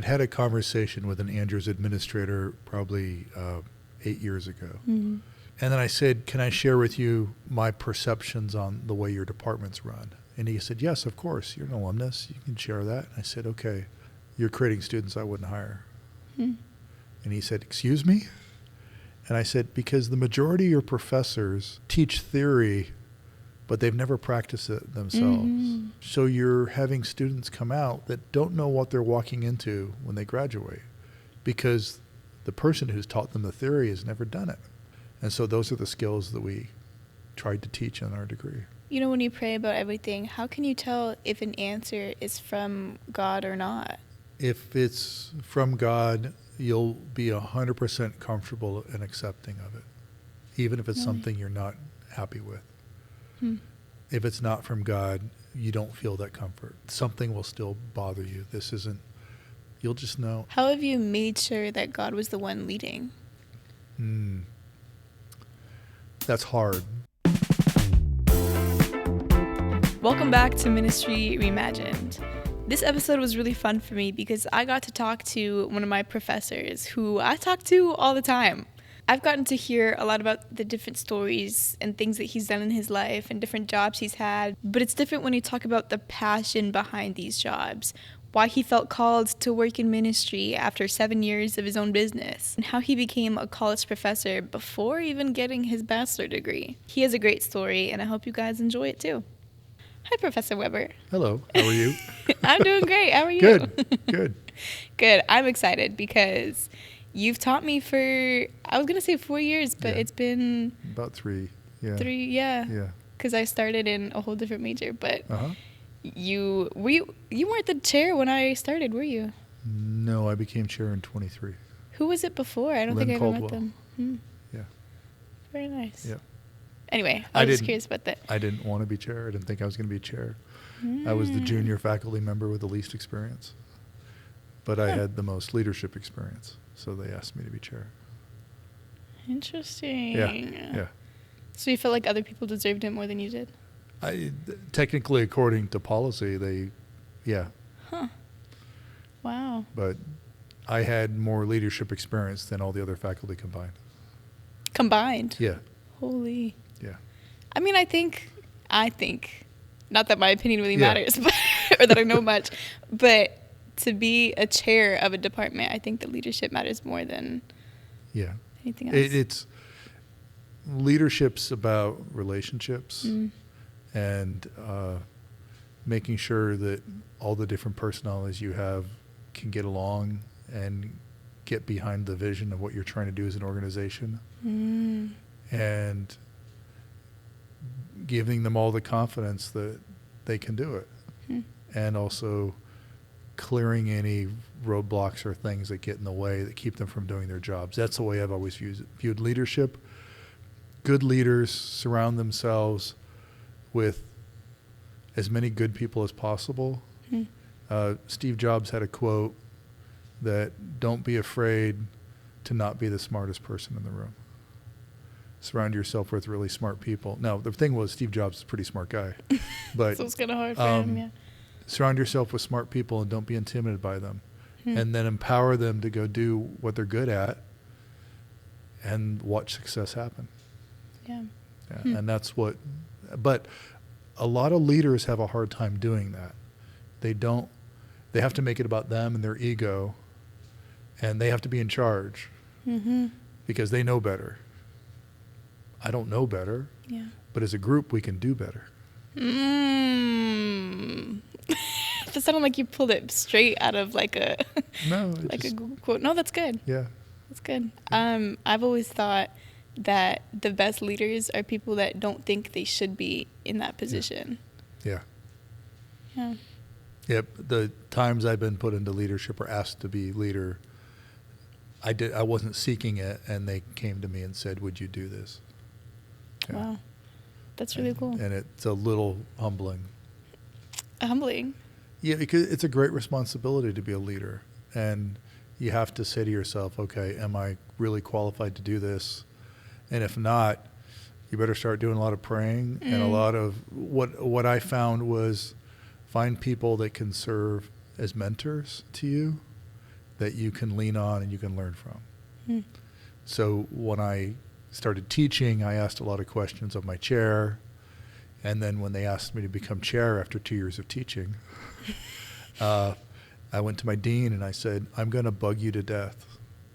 I had a conversation with an Andrews administrator probably 8 years ago. Mm-hmm. And then I said, can I share with you my perceptions on the way your department's run? And he said, yes, of course. You're an alumnus. You can share that. And I said, okay, you're creating students I wouldn't hire. Hmm. And he said, excuse me? And I said, because the majority of your professors teach theory, but they've never practiced it themselves. Mm-hmm. So you're having students come out that don't know what they're walking into when they graduate because the person who's taught them the theory has never done it. And so those are the skills that we tried to teach in our degree. You know, when you pray about everything, how can you tell if an answer is from God or not? If it's from God, you'll be 100% comfortable and accepting of it, even if it's something you're not happy with. Hmm. If it's not from God, you don't feel that comfort. Something will still bother you. This isn't, you'll just know. How have you made sure that God was the one leading? That's hard. Welcome back to Ministry Reimagined. This episode was really fun for me because I got to talk to one of my professors who I talk to all the time. I've gotten to hear a lot about the different stories and things that he's done in his life and different jobs he's had, but it's different when you talk about the passion behind these jobs, why he felt called to work in ministry after 7 years of his own business, and how he became a college professor before even getting his bachelor degree. He has a great story, and I hope you guys enjoy it too. Hi, Professor Weber. Hello. How are you? I'm doing great. How are you? Good. Good. I'm excited because you've taught me for, I was going to say 4 years, but it's been... About 3. Yeah. 3, yeah. Because I started in a whole different major, but you weren't the chair when I started, were you? No, I became chair in 23. Who was it before? I don't think I ever met them. Yeah. Very nice. Yeah. Anyway, I was just curious about that. I didn't want to be chair. I didn't think I was going to be chair. I was the junior faculty member with the least experience. But I had the most leadership experience. So they asked me to be chair. Interesting. Yeah. So you felt like other people deserved it more than you did? Technically, according to policy, Huh. Wow. But I had more leadership experience than all the other faculty combined. Combined? Yeah. Holy. Yeah. I mean, I think, not that my opinion really matters, but, or that I know much, but to be a chair of a department, I think that leadership matters more than anything else. It's leadership's about relationships and making sure that all the different personalities you have can get along and get behind the vision of what you're trying to do as an organization. And giving them all the confidence that they can do it. And also clearing any roadblocks or things that get in the way that keep them from doing their jobs. That's the way I've always viewed leadership. Good leaders surround themselves with as many good people as possible. Steve Jobs had a quote that, don't be afraid to not be the smartest person in the room. Surround yourself with really smart people. Now, the thing was, Steve Jobs is a pretty smart guy. But so it's kind of hard for him, yeah. Surround yourself with smart people and don't be intimidated by them. And then empower them to go do what they're good at and watch success happen. Yeah. And that's what, but a lot of leaders have a hard time doing that. They have to make it about them and their ego, and they have to be in charge because they know better. I don't know better, but as a group, we can do better. That sounded like you pulled it straight out of like a a Google quote. No, that's good. Yeah. That's good. I've always thought that the best leaders are people that don't think they should be in that position. Yeah. Yeah. Yep. The times I've been put into leadership or asked to be leader, I wasn't seeking it, and they came to me and said, would you do this? Yeah. Wow. That's really cool. And it's a little humbling. Humbling? Yeah, because it's a great responsibility to be a leader. And you have to say to yourself, okay, am I really qualified to do this? And if not, you better start doing a lot of praying and a lot of what I found was find people that can serve as mentors to you that you can lean on and you can learn from. Hmm. So when I started teaching, I asked a lot of questions of my chair. And then when they asked me to become chair after 2 years of teaching, I went to my dean and I said, I'm going to bug you to death.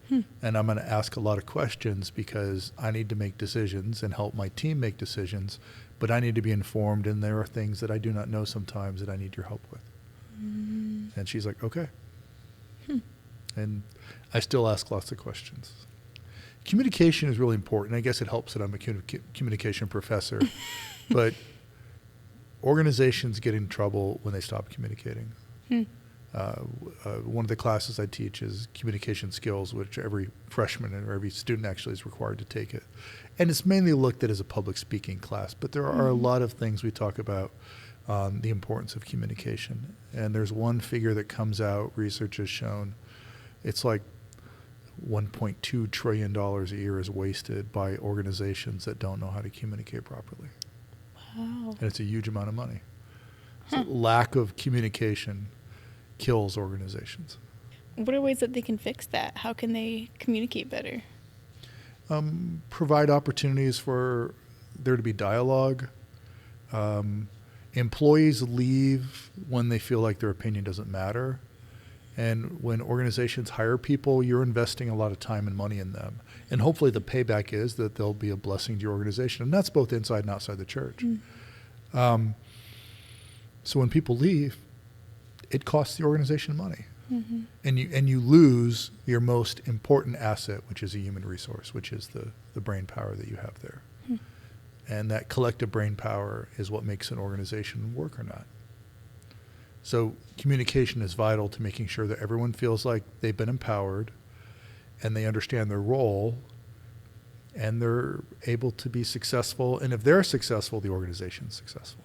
And I'm going to ask a lot of questions because I need to make decisions and help my team make decisions, but I need to be informed, and there are things that I do not know sometimes that I need your help with. And she's like, okay. And I still ask lots of questions. Communication is really important. I guess it helps that I'm a communication professor, but organizations get in trouble when they stop communicating. One of the classes I teach is communication skills, which every freshman or every student actually is required to take it. And it's mainly looked at as a public speaking class, but there are a lot of things we talk about the importance of communication. And there's one figure that comes out, research has shown, it's like $1.2 trillion a year is wasted by organizations that don't know how to communicate properly. Wow. And it's a huge amount of money. So lack of communication kills organizations. What are ways that they can fix that? How can they communicate better? Provide opportunities for there to be dialogue. Employees leave when they feel like their opinion doesn't matter. And when organizations hire people, you're investing a lot of time and money in them. And hopefully the payback is that they'll be a blessing to your organization. And that's both inside and outside the church. So when people leave, it costs the organization money. And you lose your most important asset, which is a human resource, which is the brain power that you have there. And that collective brain power is what makes an organization work or not. So communication is vital to making sure that everyone feels like they've been empowered and they understand their role and they're able to be successful. And if they're successful, the organization's successful.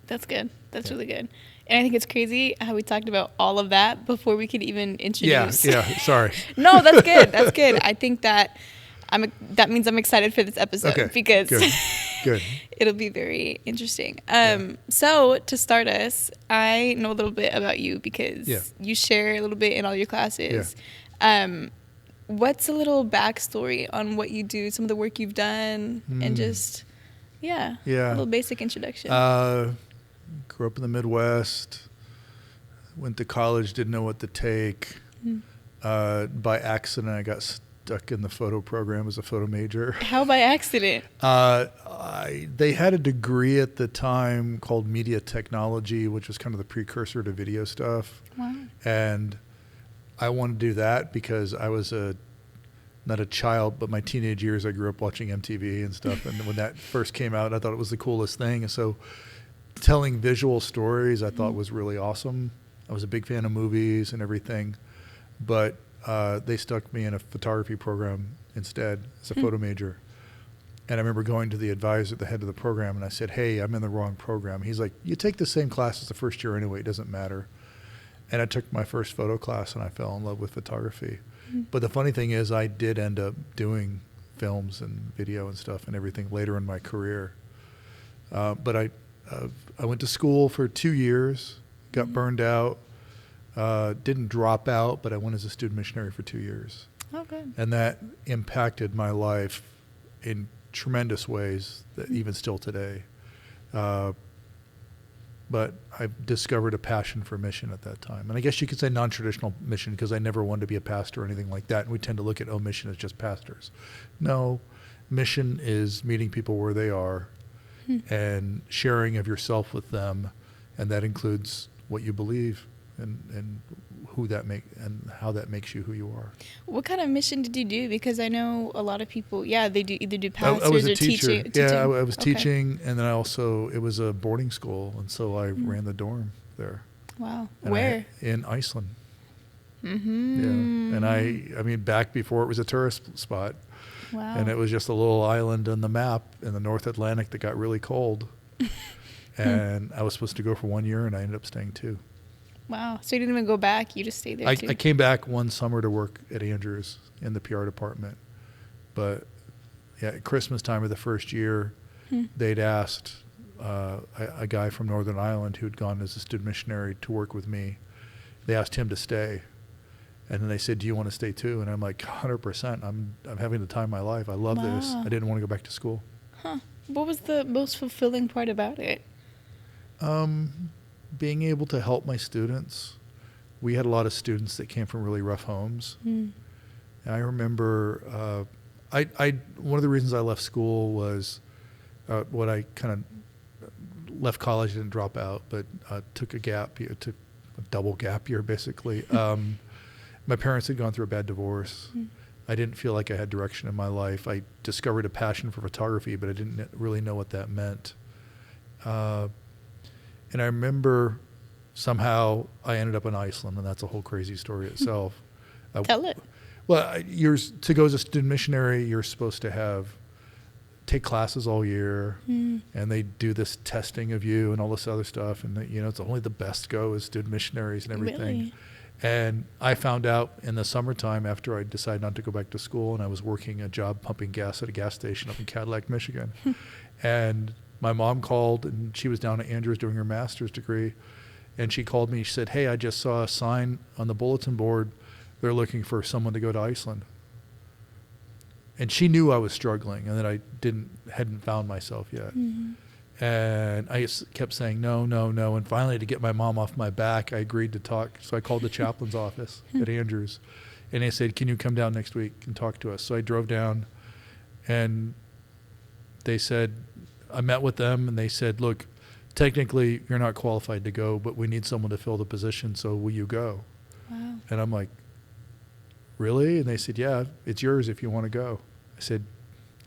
That's good. That's really good. And I think it's crazy how we talked about all of that before we could even introduce. Yeah, sorry. No, that's good. That's good. I think that that means I'm excited for this episode because good. It'll be very interesting. So to start us, I know a little bit about you because you share a little bit in all your classes. What's a little backstory on what you do, some of the work you've done, and just, a little basic introduction. Grew up in the Midwest, went to college, didn't know what to take. By accident, I got stuck in the photo program as a photo major. How by accident? They had a degree at the time called media technology, which was kind of the precursor to video stuff. Wow. And I wanted to do that because I was not a child, but my teenage years, I grew up watching MTV and stuff. And when that first came out, I thought it was the coolest thing. And so telling visual stories I thought was really awesome. I was a big fan of movies and everything, but they stuck me in a photography program instead as a photo major. And I remember going to the advisor, the head of the program, and I said, hey, I'm in the wrong program. He's like, you take the same class as the first year anyway, it doesn't matter. And I took my first photo class and I fell in love with photography. But the funny thing is I did end up doing films and video and stuff and everything later in my career. But I went to school for 2 years, got burned out, didn't drop out, but I went as a student missionary for 2 years. Oh, good. And that impacted my life in tremendous ways that even still today. But I discovered a passion for mission at that time. And I guess you could say non-traditional mission because I never wanted to be a pastor or anything like that. And we tend to look at, mission as just pastors. No, mission is meeting people where they are and sharing of yourself with them. And that includes what you believe and who that and how that makes you who you are. What kind of mission did you do? Because I know a lot of people, they do either do pastors I was a or teacher. teaching. Yeah, I was teaching, and then it was a boarding school, and so I ran the dorm there. Wow. And Where? In Iceland. Yeah, and I mean, back before it was a tourist spot. Wow. And it was just a little island on the map in the North Atlantic that got really cold. And I was supposed to go for 1 year, and I ended up staying 2. Wow. So you didn't even go back? You just stayed there too? I came back one summer to work at Andrews in the PR department. But at Christmas time of the first year, they'd asked a guy from Northern Ireland who'd gone as a student missionary to work with me. They asked him to stay. And then they said, do you want to stay too? And I'm like, 100%. I'm having the time of my life. I love this. Wow. I didn't want to go back to school. Huh. What was the most fulfilling part about it? Being able to help my students. We had a lot of students that came from really rough homes. Mm. And I remember one of the reasons I left school was what I kind of left college, didn't drop out, but took a gap year, took a double gap year basically. My parents had gone through a bad divorce. Mm. I didn't feel like I had direction in my life. I discovered a passion for photography, but I didn't really know what that meant. And I remember somehow I ended up in Iceland, and that's a whole crazy story itself. Tell it. Well, to go as a student missionary, you're supposed to take classes all year, and they do this testing of you and all this other stuff, and it's only the best go as student missionaries and everything. Really? And I found out in the summertime after I decided not to go back to school, and I was working a job pumping gas at a gas station up in Cadillac, Michigan. And my mom called, and she was down at Andrews doing her master's degree. And she called me. She said, hey, I just saw a sign on the bulletin board. They're looking for someone to go to Iceland. And she knew I was struggling and that I hadn't found myself yet. Mm-hmm. And I just kept saying, no, no, no. And finally, to get my mom off my back, I agreed to talk. So I called the chaplain's office at Andrews. And they said, can you come down next week and talk to us? So I drove down, and they said, I met with them, and they said, look, technically you're not qualified to go, but we need someone to fill the position, so will you go? Wow. And I'm like, really? And they said, yeah, it's yours if you want to go. I said,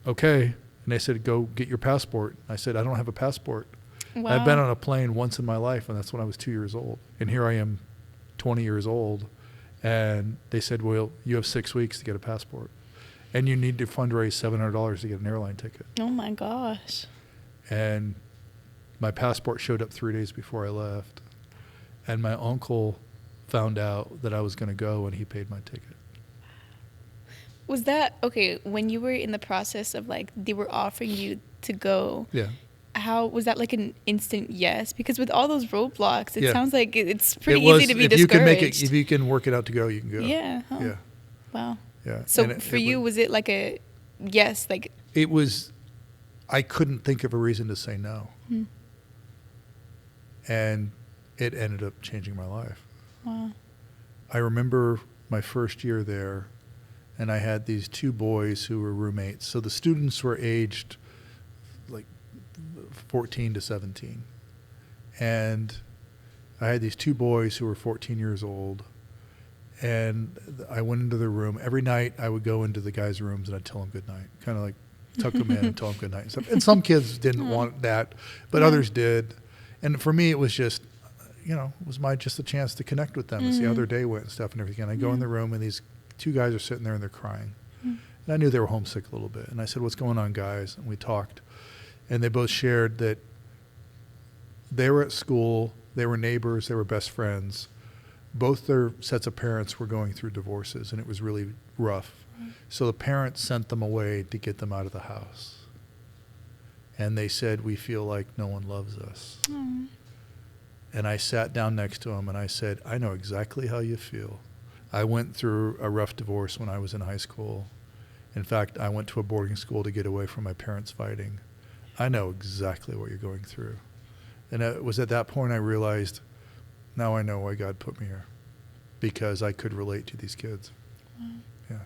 okay. And they said, go get your passport. I said, I don't have a passport. Wow. I've been on a plane once in my life, and that's when I was 2 years old. And here I am, 20 years old. And they said, well, you have 6 weeks to get a passport. And you need to fundraise $700 to get an airline ticket. Oh my gosh. And my passport showed up 3 days before I left. And my uncle found out that I was going to go, and he paid my ticket. Was that, okay, when you were in the process of they were offering you to go, Yeah. how, was that like an instant yes? Because with all those roadblocks, it Yeah. sounds like it's pretty It was, easy to be if discouraged. if you can work it out to go, you can go. Yeah. Huh. Yeah. Wow. Yeah. So And for you, was it like a yes? It was, I couldn't think of a reason to say no. Hmm. And it ended up changing my life. Wow. I remember my first year there, and I had these two boys who were roommates. So the students were aged 14 to 17. And I had these two boys who were 14 years old. And I went into their room. Every night I would go into the guys' rooms and I'd tell them good night. Kind of tuck them in and tell them good night and stuff. And some kids didn't want that, but others did. And for me, it was just, it was just a chance to connect with them and see how their day went and stuff and everything. And I go in the room, and these two guys are sitting there and they're crying. And I knew they were homesick a little bit. And I said, what's going on, guys? And we talked. And they both shared that they were at school, they were neighbors, they were best friends. Both their sets of parents were going through divorces, and it was really rough. So the parents sent them away to get them out of the house. And they said, we feel like no one loves us. Aww. And I sat down next to them and I said, I know exactly how you feel. I went through a rough divorce when I was in high school. In fact, I went to a boarding school to get away from my parents fighting. I know exactly what you're going through. And it was at that point I realized, now I know why God put me here, because I could relate to these kids. Wow. Yeah.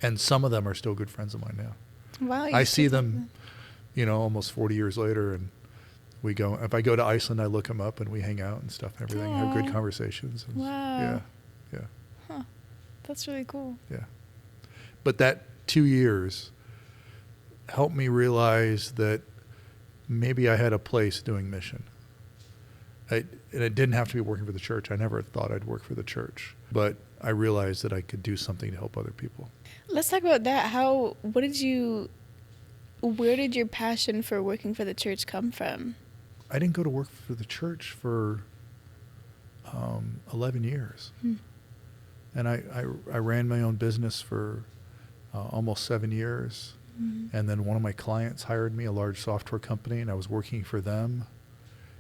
And some of them are still good friends of mine now. Wow. I see them, almost 40 years later, and we go, if I go to Iceland, I look them up and we hang out and stuff and everything, have good conversations. And Wow. Yeah. Yeah. Huh. That's really cool. Yeah. But that 2 years helped me realize that maybe I had a place doing mission. And it didn't have to be working for the church. I never thought I'd work for the church, but I realized that I could do something to help other people. Let's talk about that. Where did your passion for working for the church come from? I didn't go to work for the church for 11 years. And I ran my own business for almost 7 years. And then one of my clients hired me, a large software company, and I was working for them.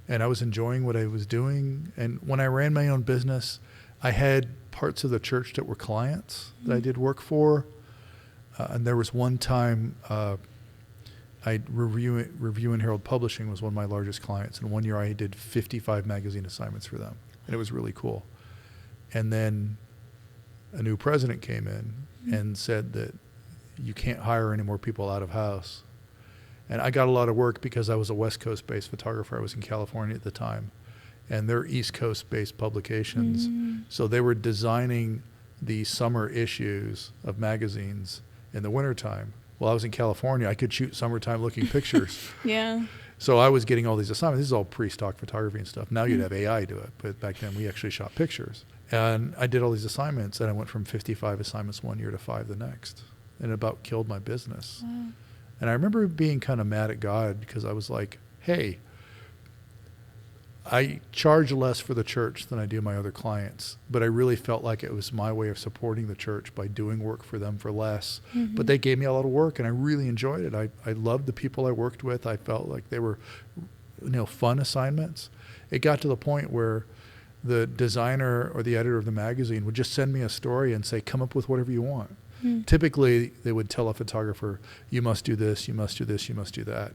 And I was enjoying what I was doing. And when I ran my own business, I had parts of the church that were clients that I did work for. And there was one time Review and Herald Publishing was one of my largest clients. And one year I did 55 magazine assignments for them. And it was really cool. And then a new president came in and said that you can't hire any more people out of house. And I got a lot of work because I was a West Coast-based photographer. I was in California at the time. And they're East Coast-based publications. So they were designing the summer issues of magazines in the wintertime. Well, I was in California. I could shoot summertime-looking pictures. Yeah. So I was getting all these assignments. This is all pre-stock photography and stuff. Now you'd have AI do it. But back then, we actually shot pictures. And I did all these assignments, and I went from 55 assignments one year to 5 the next. And it about killed my business. Wow. And I remember being kind of mad at God because I was like, hey, I charge less for the church than I do my other clients, but I really felt like it was my way of supporting the church by doing work for them for less. But they gave me a lot of work, and I really enjoyed it. I loved the people I worked with. I felt like they were, fun assignments. It got to the point where the designer or the editor of the magazine would just send me a story and say, come up with whatever you want. Typically, they would tell a photographer, you must do this, you must do this, you must do that.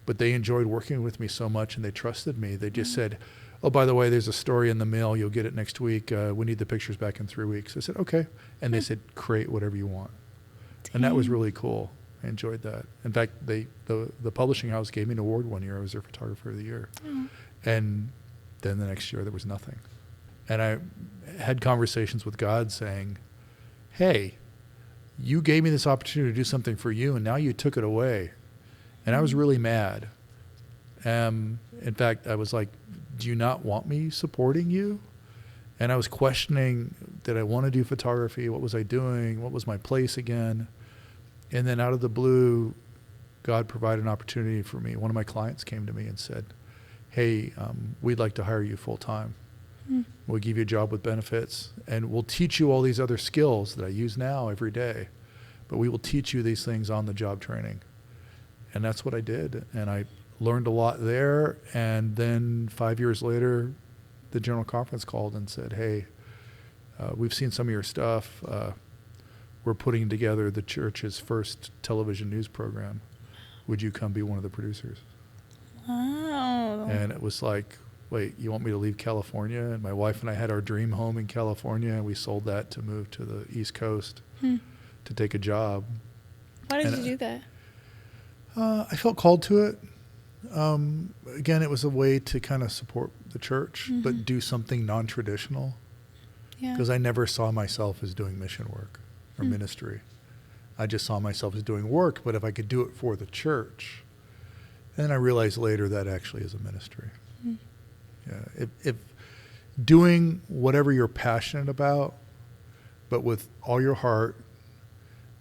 But they enjoyed working with me so much, and they trusted me. They just said, oh, by the way, there's a story in the mail. You'll get it next week. We need the pictures back in 3 weeks. I said, okay. And they said, create whatever you want. And that was really cool. I enjoyed that. In fact, the publishing house gave me an award one year. I was their photographer of the year. And then the next year, there was nothing. And I had conversations with God saying, hey, you gave me this opportunity to do something for you, and now you took it away. And I was really mad. In fact, I was like, do you not want me supporting you? And I was questioning, did I want to do photography? What was I doing? What was my place again? And then out of the blue, God provided an opportunity for me. One of my clients came to me and said, hey, we'd like to hire you full time. We'll give you a job with benefits, and we'll teach you all these other skills that I use now every day. But we will teach you these things on the job training. And that's what I did. And I learned a lot there. And then 5 years later, the General Conference called and said, hey, we've seen some of your stuff. We're putting together the church's first television news program. Would you come be one of the producers? Wow. And it was like, wait, you want me to leave California? And my wife and I had our dream home in California, and we sold that to move to the East Coast to take a job. Why did you do that? I felt called to it. Again, it was a way to kind of support the church, but do something non-traditional. Because I never saw myself as doing mission work or ministry. I just saw myself as doing work, but if I could do it for the church. And then I realized later that actually is a ministry. Yeah, if doing whatever you're passionate about, but with all your heart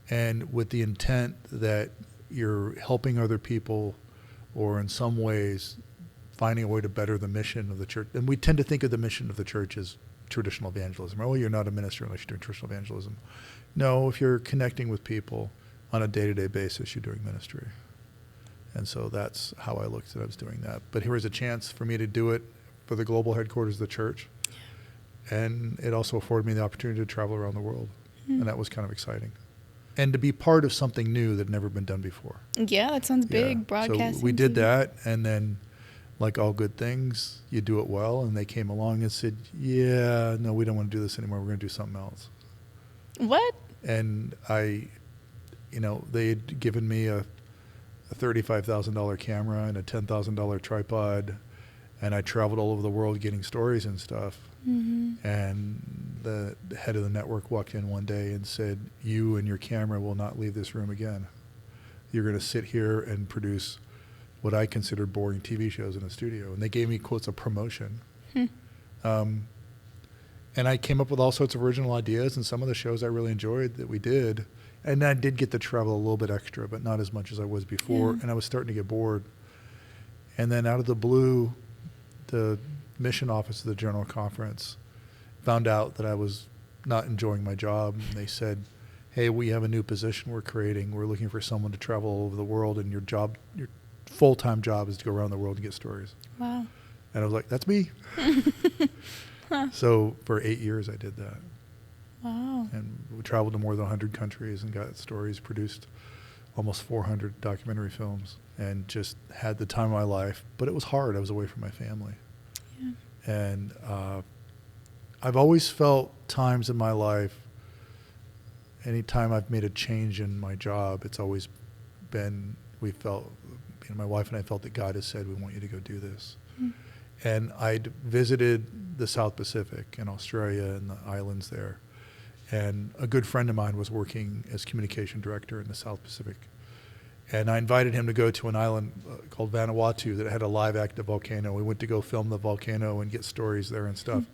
and with the intent that you're helping other people or in some ways finding a way to better the mission of the church. And we tend to think of the mission of the church as traditional evangelism. Oh, you're not a minister unless you're doing traditional evangelism. No, if you're connecting with people on a day-to-day basis, you're doing ministry. And so that's how I looked at it. I was doing that. But here was a chance for me to do it for the global headquarters of the church. And it also afforded me the opportunity to travel around the world. And that was kind of exciting. And to be part of something new that had never been done before. Yeah, that sounds big, broadcasting. So we did that, and then, like all good things, you do it well, and they came along and said, yeah, no, we don't want to do this anymore. We're going to do something else. What? And they had given me a $35,000 camera and a $10,000 tripod, and I traveled all over the world getting stories and stuff. And the head of the network walked in one day and said, you and your camera will not leave this room again. You're going to sit here and produce what I considered boring TV shows in a studio. And they gave me, quotes, a promotion. And I came up with all sorts of original ideas, and some of the shows I really enjoyed that we did. And I did get to travel a little bit extra, but not as much as I was before. And I was starting to get bored. And then out of the blue, the mission office of the General Conference found out that I was not enjoying my job. And they said, hey, we have a new position we're creating. We're looking for someone to travel all over the world, and your full-time job is to go around the world and get stories. Wow. And I was like, that's me. So for 8 years I did that. traveled to more than 100 countries and got stories, produced almost 400 documentary films, and just had the time of my life. But it was hard. I was away from my family. Yeah. And I've always felt times in my life, anytime I've made a change in my job, it's always been, my wife and I felt that God has said, we want you to go do this. Mm. And I'd visited the South Pacific and Australia and the islands there. And a good friend of mine was working as communication director in the South Pacific. And I invited him to go to an island called Vanuatu that had a live active volcano. We went to go film the volcano and get stories there and stuff.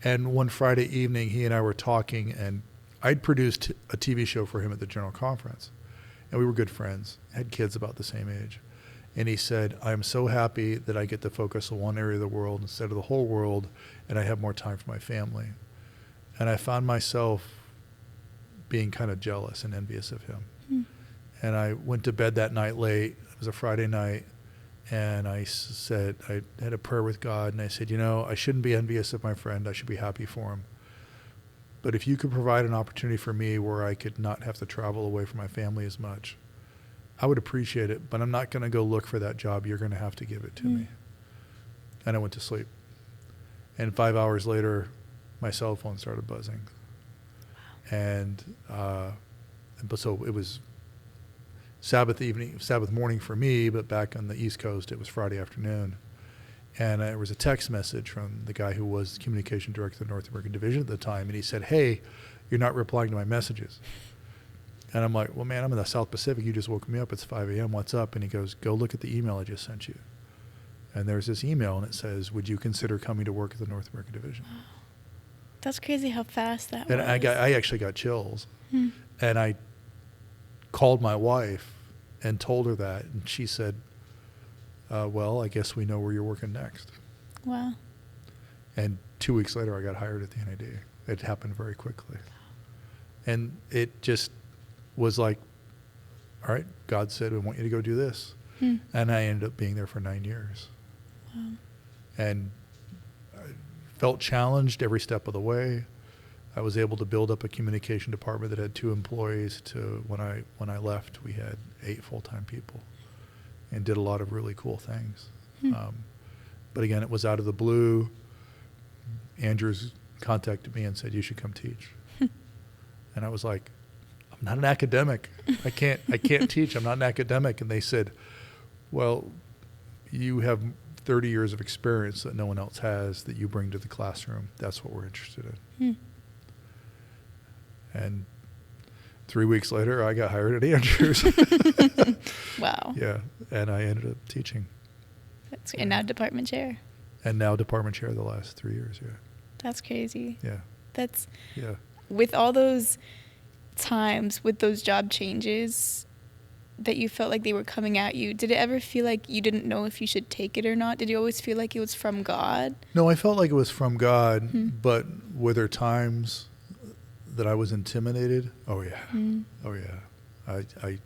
And one Friday evening, he and I were talking, and I'd produced a TV show for him at the General Conference. And we were good friends, had kids about the same age. And he said, I'm so happy that I get to focus on one area of the world instead of the whole world, and I have more time for my family. And I found myself being kind of jealous and envious of him. Mm. And I went to bed that night late. It was a Friday night. And I said, I had a prayer with God, and I said, I shouldn't be envious of my friend. I should be happy for him. But if you could provide an opportunity for me where I could not have to travel away from my family as much, I would appreciate it, but I'm not going to go look for that job. You're going to have to give it to me. And I went to sleep. And 5 hours later, my cell phone started buzzing. Wow. And so it was Sabbath morning for me, but back on the East Coast, it was Friday afternoon. And there was a text message from the guy who was communication director of the North American division at the time, and he said, hey, you're not replying to my messages. And I'm like, well, man, I'm in the South Pacific. You just woke me up. It's 5 a.m. What's up? And he goes, go look at the email I just sent you. And there's this email, and it says, would you consider coming to work at the North American division? That's crazy how fast that was. And I actually got chills. And I called my wife and told her that. And she said, well, I guess we know where you're working next. Wow. And 2 weeks later, I got hired at the NAD. It happened very quickly. And it just was like, all right, God said, I want you to go do this. And I ended up being there for 9 years. Wow. And I felt challenged every step of the way. I was able to build up a communication department that had 2 employees to when I left, we had 8 full-time people and did a lot of really cool things. But again, it was out of the blue. Andrews contacted me and said, you should come teach. And I was like, I'm not an academic. I can't teach. I'm not an academic. And they said, well, you have 30 years of experience that no one else has that you bring to the classroom. That's what we're interested in. And 3 weeks later, I got hired at Andrews. Wow. Yeah. And I ended up teaching. And now department chair. And now department chair the last 3 years, yeah. That's crazy. Yeah. With all those times, with those job changes that you felt like they were coming at you, did it ever feel like you didn't know if you should take it or not? Did you always feel like it was from God? No, I felt like it was from God, but were there times that I was intimidated? Oh, yeah. Oh, yeah.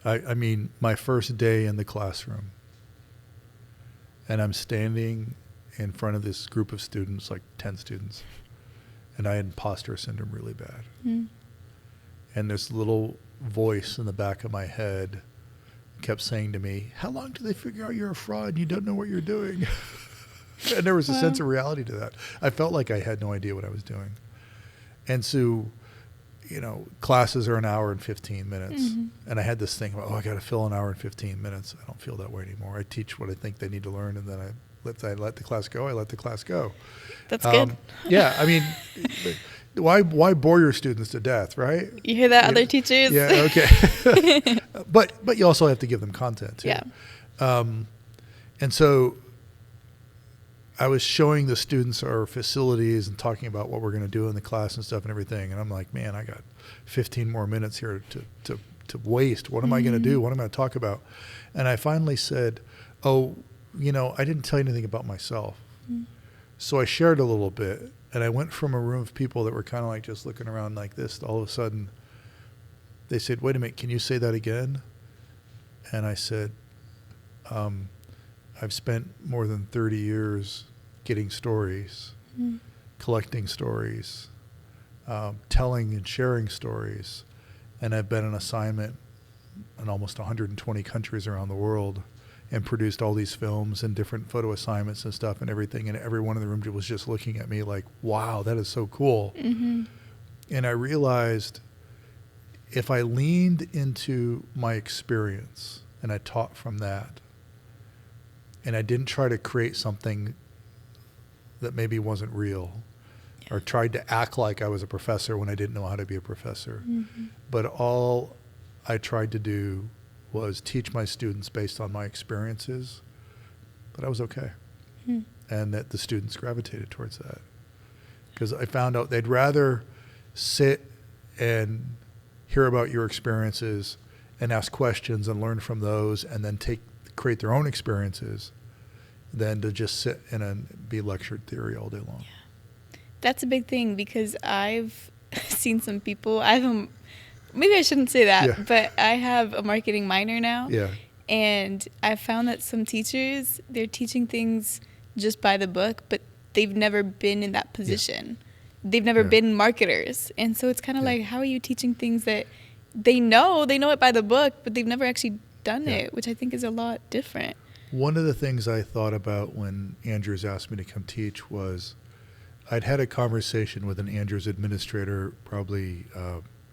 I mean, my first day in the classroom, and I'm standing in front of this group of students, like 10 students, and I had imposter syndrome really bad. And this little voice in the back of my head kept saying to me, how long do they figure out you're a fraud and you don't know what you're doing? And there was a sense of reality to that. I felt like I had no idea what I was doing. And so, classes are an hour and 15 minutes. And I had this thing about, I got to fill an hour and 15 minutes. I don't feel that way anymore. I teach what I think they need to learn, and then I let the class go. I let the class go. That's good. Yeah, I mean, why bore your students to death, right? You hear that, other teachers? Yeah, okay. But you also have to give them content too. Yeah. And so I was showing the students our facilities and talking about what we're going to do in the class and stuff and everything. And I'm like, man, I got 15 more minutes here to waste. What am I going to do? What am I going to talk about? And I finally said, I didn't tell you anything about myself. So I shared a little bit, and I went from a room of people that were kind of like just looking around like this. All of a sudden, they said, wait a minute, can you say that again? And I said, I've spent more than 30 years getting stories, collecting stories, telling and sharing stories. And I've been on assignment in almost 120 countries around the world and produced all these films and different photo assignments and stuff and everything. And everyone in the room was just looking at me like, wow, that is so cool. Mm-hmm. And I realized if I leaned into my experience and I taught from that, and I didn't try to create something that maybe wasn't real, or tried to act like I was a professor when I didn't know how to be a professor. Mm-hmm. But all I tried to do was teach my students based on my experiences that I was okay. Mm-hmm. And that the students gravitated towards that. Because I found out they'd rather sit and hear about your experiences and ask questions and learn from those and then create their own experiences than to just sit and be lectured theory all day long. Yeah. That's a big thing because I've seen some people, maybe I shouldn't say that, Yeah. but I have a marketing minor now. Yeah. And I found that some teachers, they're teaching things just by the book, but they've never been in that position. Yeah. They've never been marketers. And so it's kind of like, how are you teaching things that they know it by the book, but they've never actually done it, which I think is a lot different. One of the things I thought about when Andrews asked me to come teach was I'd had a conversation with an Andrews administrator probably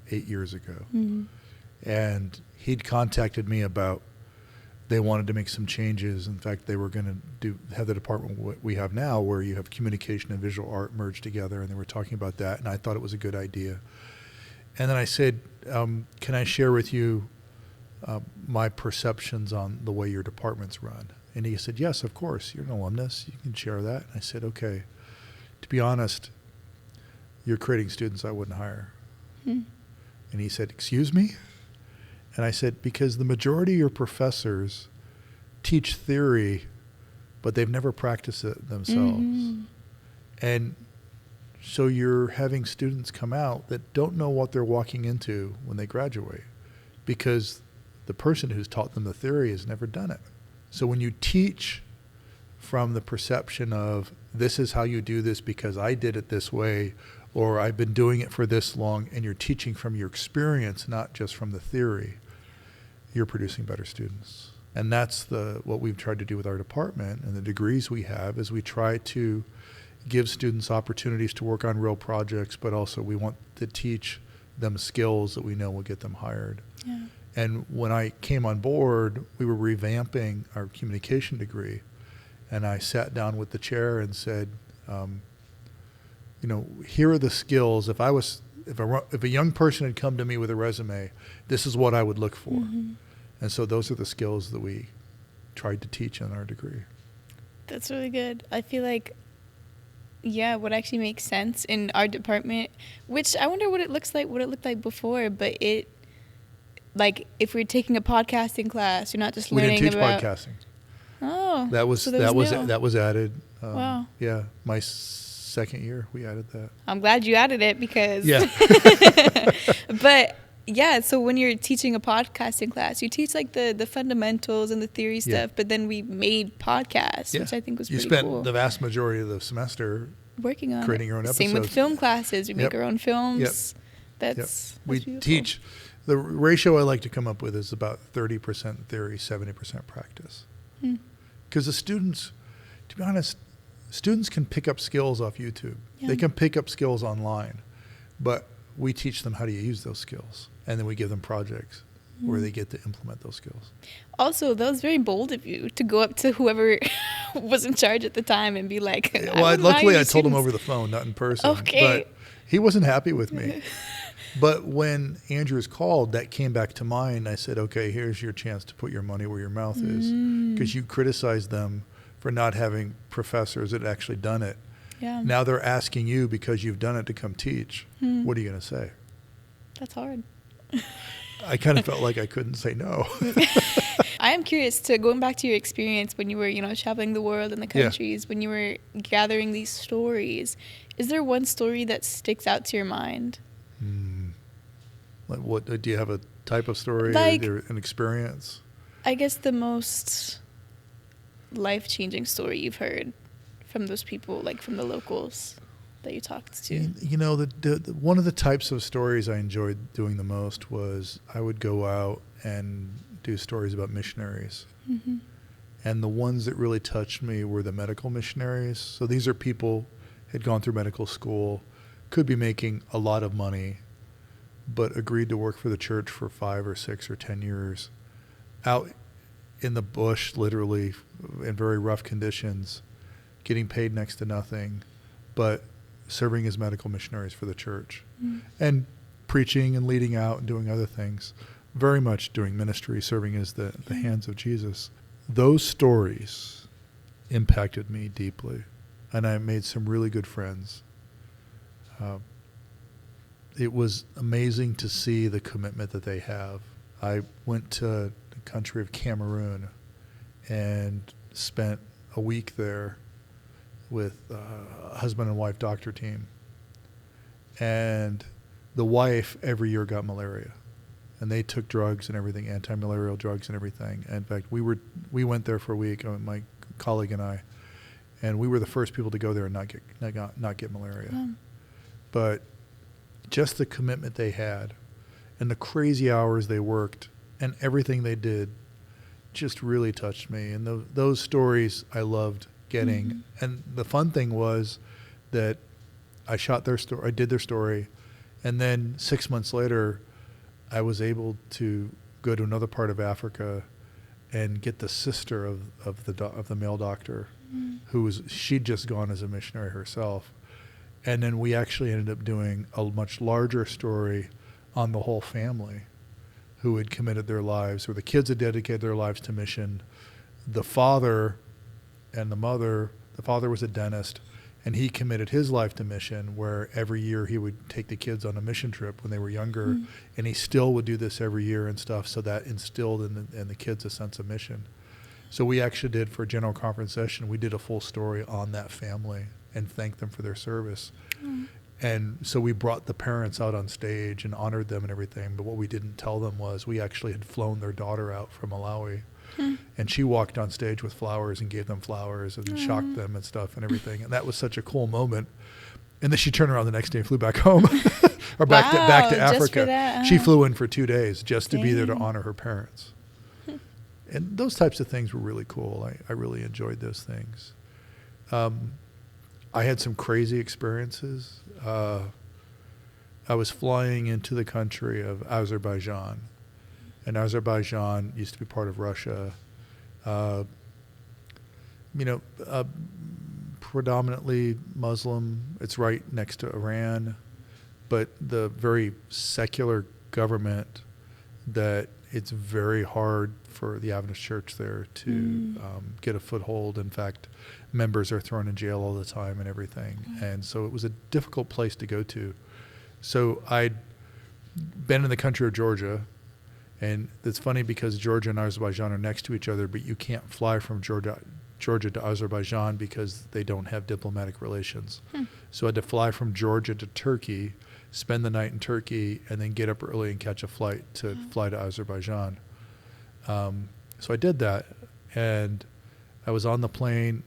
8 years ago. Mm-hmm. And he'd contacted me about they wanted to make some changes. In fact, they were going to have the department we have now where you have communication and visual art merged together, and they were talking about that, and I thought it was a good idea. And then I said, can I share with you my perceptions on the way your department's run? And he said, yes, of course. You're an alumnus. You can share that. And I said, okay. To be honest, you're creating students I wouldn't hire. Hmm. And he said, excuse me? And I said, because the majority of your professors teach theory, but they've never practiced it themselves. Mm-hmm. And so you're having students come out that don't know what they're walking into when they graduate because the person who's taught them the theory has never done it. So when you teach from the perception of this is how you do this because I did it this way, or I've been doing it for this long, and you're teaching from your experience, not just from the theory, you're producing better students. And that's what we've tried to do with our department and the degrees we have is we try to give students opportunities to work on real projects, but also we want to teach them skills that we know will get them hired. Yeah. And when I came on board, we were revamping our communication degree. And I sat down with the chair and said, here are the skills. If a young person had come to me with a resume, this is what I would look for. Mm-hmm. And so those are the skills that we tried to teach in our degree. That's really good. I feel like, what actually makes sense in our department, which I wonder what it looked like before, but if we're taking a podcasting class, you're not just learning about... We didn't teach podcasting. Oh, that was added. Wow. Yeah, my second year we added that. I'm glad you added it because. Yeah. But so when you're teaching a podcasting class, you teach like the fundamentals and the theory stuff, but then we made podcasts, which I think was pretty cool. You spent the vast majority of the semester working on creating your own episodes. Same with film classes. We make our own films. Yep. That's we beautiful. teach. The ratio I like to come up with is about 30% theory, 70% practice. Because the students, to be honest, students can pick up skills off YouTube. Yeah. They can pick up skills online, but we teach them how to use those skills, and then we give them projects where they get to implement those skills. Also, that was very bold of you to go up to whoever was in charge at the time and be like, luckily I told him over the phone, not in person. Okay. But he wasn't happy with me. But when Andrews called, that came back to mind. I said, okay, here's your chance to put your money where your mouth is. Because you criticized them for not having professors that had actually done it. Yeah. Now they're asking you because you've done it to come teach. What are you going to say? That's hard. I kind of felt like I couldn't say no. I am curious going back to your experience when you were, traveling the world and the countries, when you were gathering these stories. Is there one story that sticks out to your mind? Like what? Do you have a type of story or an experience? I guess the most life-changing story you've heard from those people, like from the locals. that you talked to? You know, the one of the types of stories I enjoyed doing the most was I would go out and do stories about missionaries. Mm-hmm. And the ones that really touched me were the medical missionaries. So these are people had gone through medical school, could be making a lot of money, but agreed to work for the church for 5 or 6 or 10 years out in the bush, literally in very rough conditions, getting paid next to nothing, but serving as medical missionaries for the church and preaching and leading out and doing other things, very much doing ministry, serving as the hands of Jesus. Those stories impacted me deeply, and I made some really good friends. It was amazing to see the commitment that they have. I went to the country of Cameroon and spent a week there with a husband and wife doctor team. And the wife every year got malaria. And they took drugs and everything, anti-malarial drugs and everything. In fact, we went there for a week, my colleague and I, and we were the first people to go there and not get malaria. Wow. But just the commitment they had and the crazy hours they worked and everything they did just really touched me. And those stories I loved getting. Mm-hmm. And the fun thing was that I shot their story, I did their story, and then 6 months later, I was able to go to another part of Africa and get the sister of the male doctor, she'd just gone as a missionary herself. And then we actually ended up doing a much larger story on the whole family who had committed their lives, or the kids had dedicated their lives to mission. The father and the mother, the father was a dentist, and he committed his life to mission, where every year he would take the kids on a mission trip when they were younger, and he still would do this every year and stuff, so that instilled in the kids a sense of mission. So we actually did, for a general conference session, we did a full story on that family and thanked them for their service. And so we brought the parents out on stage and honored them and everything, but what we didn't tell them was we actually had flown their daughter out from Malawi. And she walked on stage with flowers and gave them flowers and shocked them and stuff and everything. And that was such a cool moment. And then she turned around the next day and flew back home or back to Africa. Just for that, She flew in for 2 days just to be there to honor her parents. And those types of things were really cool. I really enjoyed those things. I had some crazy experiences. I was flying into the country of Azerbaijan. And Azerbaijan used to be part of Russia. Predominantly Muslim. It's right next to Iran. But the very secular government that it's very hard for the Adventist church there to get a foothold. In fact, members are thrown in jail all the time and everything. And so it was a difficult place to go to. So I'd been in the country of Georgia. And it's funny because Georgia and Azerbaijan are next to each other, but you can't fly from Georgia to Azerbaijan because they don't have diplomatic relations. So I had to fly from Georgia to Turkey, spend the night in Turkey, and then get up early and catch a flight to fly to Azerbaijan. So I did that, and I was on the plane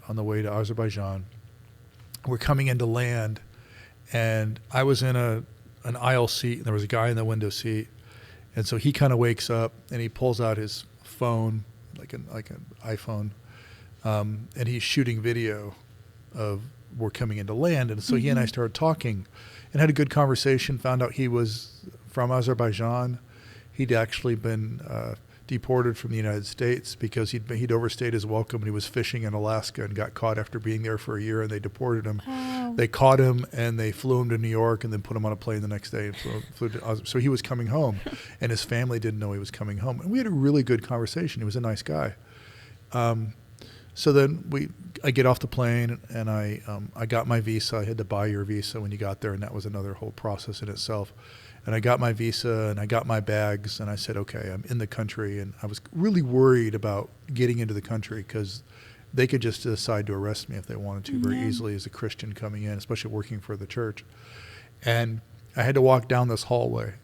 on the way to Azerbaijan. We're coming into land, and I was in an aisle seat, and there was a guy in the window seat. And so he kind of wakes up and he pulls out his phone, like an iPhone, and he's shooting video of we're coming into land. And so he and I started talking and had a good conversation, found out he was from Azerbaijan. He'd actually been deported from the United States because he'd overstayed his welcome, and he was fishing in Alaska and got caught after being there for a year, and they deported him. They caught him and they flew him to New York and then put him on a plane the next day and flew to so he was coming home, and his family didn't know he was coming home. And we had a really good conversation. He was a nice guy. So then I get off the plane, and I got my visa. I had to buy your visa when you got there, and that was another whole process in itself. And I got my visa and I got my bags, and I said, okay, I'm in the country. And I was really worried about getting into the country because they could just decide to arrest me if they wanted to very easily as a Christian coming in, especially working for the church. And I had to walk down this hallway.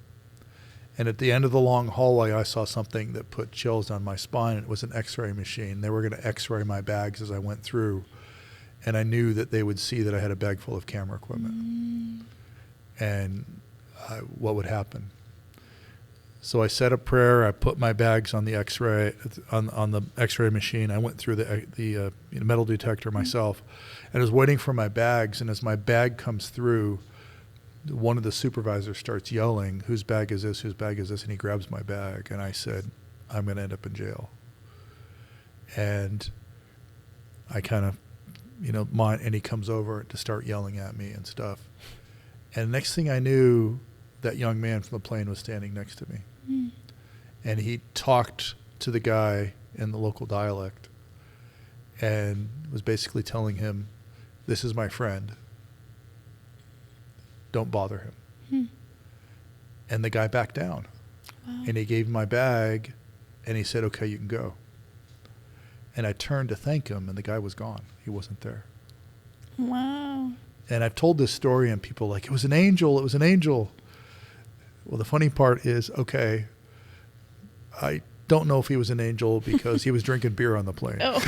And at the end of the long hallway, I saw something that put chills down my spine. It was an x-ray machine. They were going to x-ray my bags as I went through. And I knew that they would see that I had a bag full of camera equipment. And what would happen? So I said a prayer. I put my bags on the X-ray on the X-ray machine. I went through the metal detector myself, and I was waiting for my bags. And as my bag comes through, one of the supervisors starts yelling, "Whose bag is this? Whose bag is this?" And he grabs my bag, and I said, "I'm going to end up in jail." And I kind of, and he comes over to start yelling at me and stuff. And next thing I knew, that young man from the plane was standing next to me. And he talked to the guy in the local dialect and was basically telling him, "This is my friend. Don't bother him." And the guy backed down. Wow. And he gave him my bag and he said, "Okay, you can go." And I turned to thank him, and the guy was gone. He wasn't there. Wow. And I've told this story, and people are like, "It was an angel. It was an angel." Well, the funny part is, okay, I don't know if he was an angel because he was drinking beer on the plane. Oh.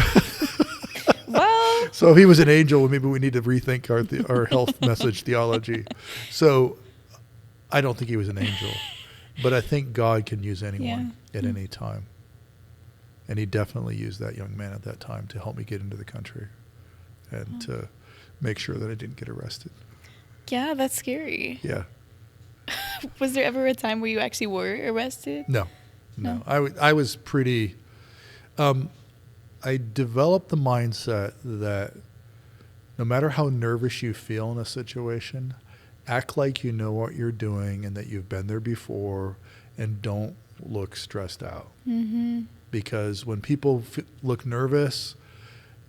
Well. So if he was an angel, maybe we need to rethink our health message theology. So I don't think he was an angel, but I think God can use anyone at any time. And he definitely used that young man at that time to help me get into the country and to make sure that I didn't get arrested. Yeah, that's scary. Yeah. Was there ever a time where you actually were arrested? No. I was pretty, I developed the mindset that no matter how nervous you feel in a situation, act like you know what you're doing and that you've been there before, and don't look stressed out. Mm-hmm. Because when people look nervous